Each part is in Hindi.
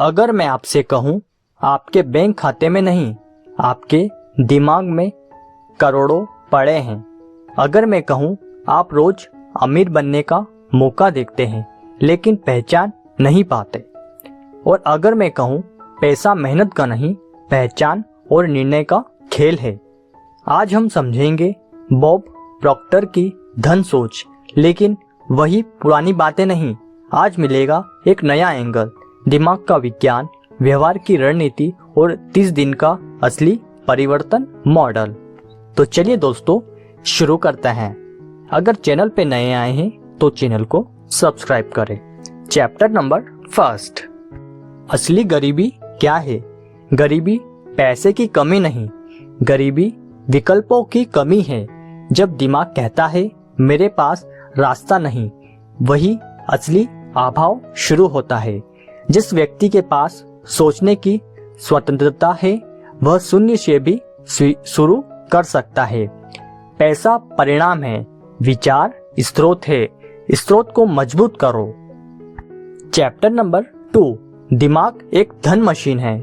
अगर मैं आपसे कहूं आपके बैंक खाते में नहीं, आपके दिमाग में करोड़ों पड़े हैं। अगर मैं कहूं आप रोज अमीर बनने का मौका देखते हैं लेकिन पहचान नहीं पाते। और अगर मैं कहूं पैसा मेहनत का नहीं, पहचान और निर्णय का खेल है। आज हम समझेंगे बॉब प्रॉक्टर की धन सोच, लेकिन वही पुरानी बातें नहीं। आज मिलेगा एक नया एंगल, दिमाग का विज्ञान, व्यवहार की रणनीति और 30 दिन का असली परिवर्तन मॉडल। तो चलिए दोस्तों शुरू करते हैं। अगर चैनल पे नए आए हैं तो चैनल को सब्सक्राइब करें। चैप्टर नंबर 1, असली गरीबी क्या है? गरीबी पैसे की कमी नहीं, गरीबी विकल्पों की कमी है। जब दिमाग कहता है मेरे पास रास्ता नहीं, वही असली अभाव शुरू होता है। जिस व्यक्ति के पास सोचने की स्वतंत्रता है वह शून्य से भी शुरू कर सकता है। पैसा परिणाम है, विचार स्रोत है। स्रोत को मजबूत करो। चैप्टर नंबर 2, दिमाग एक धन मशीन है।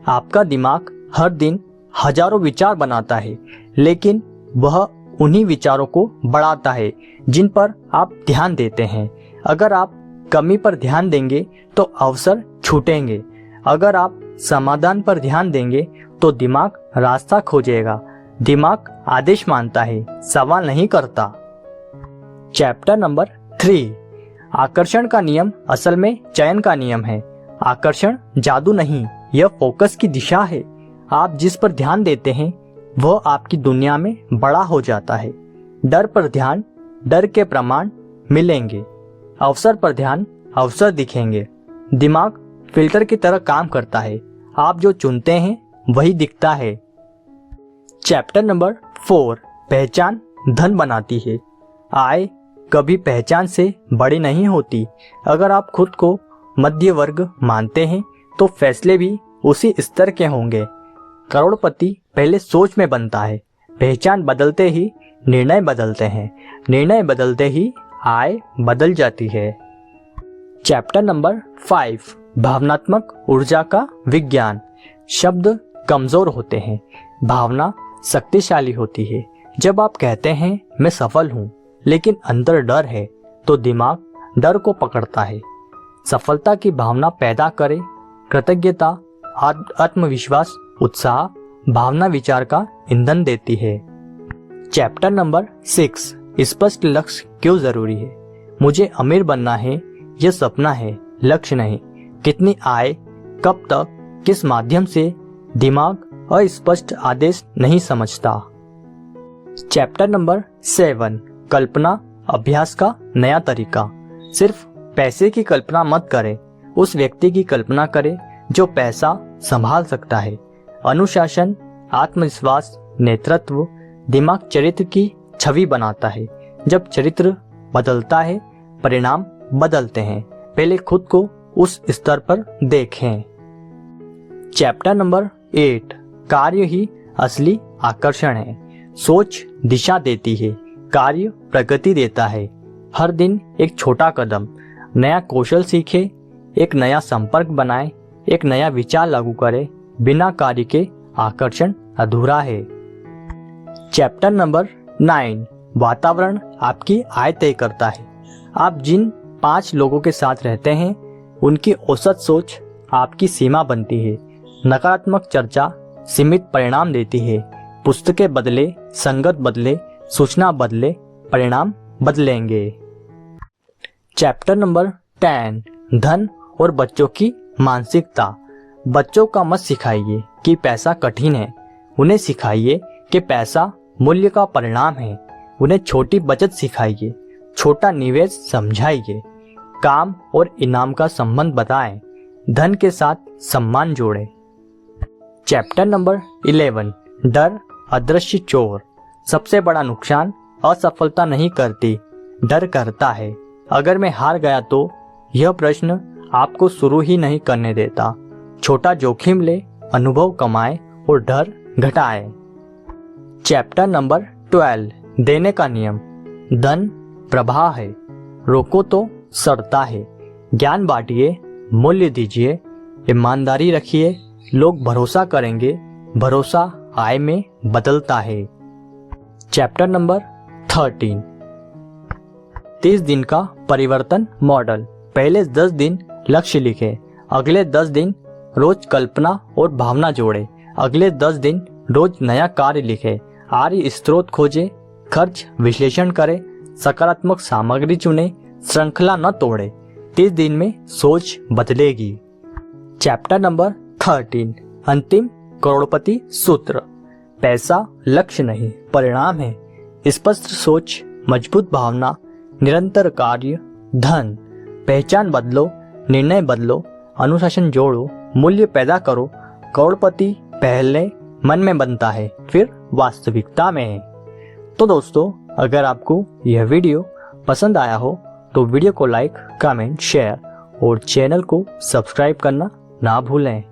आपका दिमाग हर दिन हजारों विचार बनाता है, लेकिन वह उन्हीं विचारों को बढ़ाता है जिन पर आप ध्यान देते हैं। अगर आप कमी पर ध्यान देंगे तो अवसर छूटेंगे। अगर आप समाधान पर ध्यान देंगे तो दिमाग रास्ता खोजेगा। दिमाग आदेश मानता है, सवाल नहीं करता। चैप्टर नंबर 3, आकर्षण का नियम असल में चयन का नियम है। आकर्षण जादू नहीं, यह फोकस की दिशा है। आप जिस पर ध्यान देते हैं वह आपकी दुनिया में बड़ा हो जाता है। डर पर ध्यान, डर के प्रमाण मिलेंगे। अवसर पर ध्यान, अवसर दिखेंगे। दिमाग फिल्टर की तरह काम करता है। आप जो चुनते हैं वही दिखता है। चैप्टर नंबर 4, पहचान धन बनाती है। आय कभी पहचान से बड़ी नहीं होती। अगर आप खुद को मध्य वर्ग मानते हैं तो फैसले भी उसी स्तर के होंगे। करोड़पति पहले सोच में बनता है। पहचान बदलते ही निर्णय बदलते हैं। निर्णय बदलते ही आय बदल जाती है। चैप्टर नंबर 5, भावनात्मक ऊर्जा का विज्ञान। शब्द कमजोर होते हैं, भावना शक्तिशाली होती है। जब आप कहते हैं मैं सफल हूं लेकिन अंदर डर है तो दिमाग डर को पकड़ता है। सफलता की भावना पैदा करे, कृतज्ञता, आत्मविश्वास, उत्साह, भावना विचार का ईंधन देती है। चैप्टर नंबर 6, स्पष्ट लक्ष्य क्यों जरूरी है? मुझे अमीर बनना है, यह सपना है, लक्ष्य नहीं। कितनी आय, कब तक, किस माध्यम से, दिमाग अस्पष्ट आदेश नहीं समझता। चैप्टर नंबर 7, कल्पना अभ्यास का नया तरीका। सिर्फ पैसे की कल्पना मत करें, उस व्यक्ति की कल्पना करें जो पैसा संभाल सकता है। अनुशासन, आत्मविश्वास, नेतृत्व, दिमाग चरित्र की छवि बनाता है। जब चरित्र बदलता है परिणाम बदलते हैं। पहले खुद को उस स्तर पर देखें। चैप्टर नंबर 8, कार्य ही असली आकर्षण है। सोच दिशा देती है, कार्य प्रगति देता है। हर दिन एक छोटा कदम, नया कौशल सीखे, एक नया संपर्क बनाए, एक नया विचार लागू करे। बिना कार्य के आकर्षण अधूरा है। चैप्टर नंबर 9, वातावरण आपकी आय तय करता है। आप जिन 5 लोगों के साथ रहते हैं उनकी औसत सोच आपकी सीमा बनती है। नकारात्मक चर्चा सीमित परिणाम देती है। पुस्तकें बदले, संगत बदले, सूचना बदले, परिणाम बदलेंगे। चैप्टर नंबर 10, धन और बच्चों की मानसिकता। बच्चों का मत सिखाइए कि पैसा कठिन है, उन्हें सिखाइए कि पैसा मूल्य का परिणाम है। उन्हें छोटी बचत सिखाइए, छोटा निवेश समझाइए, काम और इनाम का संबंध बताएं, धन के साथ सम्मान जोड़ें। चैप्टर नंबर 11, डर अदृश्य चोर। सबसे बड़ा नुकसान असफलता नहीं करती, डर करता है। अगर मैं हार गया तो यह प्रश्न आपको शुरू ही नहीं करने देता। छोटा जोखिम ले, अनुभव कमाए और डर घटाए। चैप्टर नंबर 12, देने का नियम। धन प्रवाह है, रोको तो सड़ता है। ज्ञान बांटिए, मूल्य दीजिए, ईमानदारी रखिए, लोग भरोसा करेंगे, भरोसा आय में बदलता है। चैप्टर नंबर 13, 30 दिन का परिवर्तन मॉडल। पहले 10 दिन लक्ष्य लिखें, अगले 10 दिन रोज कल्पना और भावना जोड़ें, अगले 10 दिन रोज नया कार्य लिखें, आय स्रोत खोजें, खर्च विश्लेषण करें, सकारात्मक सामग्री चुनें, श्रृंखला न तोड़ें। 30 दिन में सोच बदलेगी। चैप्टर नंबर 13, अंतिम करोड़पति सूत्र। पैसा लक्ष्य नहीं, परिणाम है। स्पष्ट सोच, मजबूत भावना, निरंतर कार्य, धन। पहचान बदलो, निर्णय बदलो, अनुशासन जोड़ो, मूल्य पैदा करो। करोड़पति पहले मन में बनता है, फिर वास्तविकता में है। तो दोस्तों, अगर आपको यह वीडियो पसंद आया हो तो वीडियो को लाइक, कमेंट, शेयर और चैनल को सब्सक्राइब करना ना भूलें।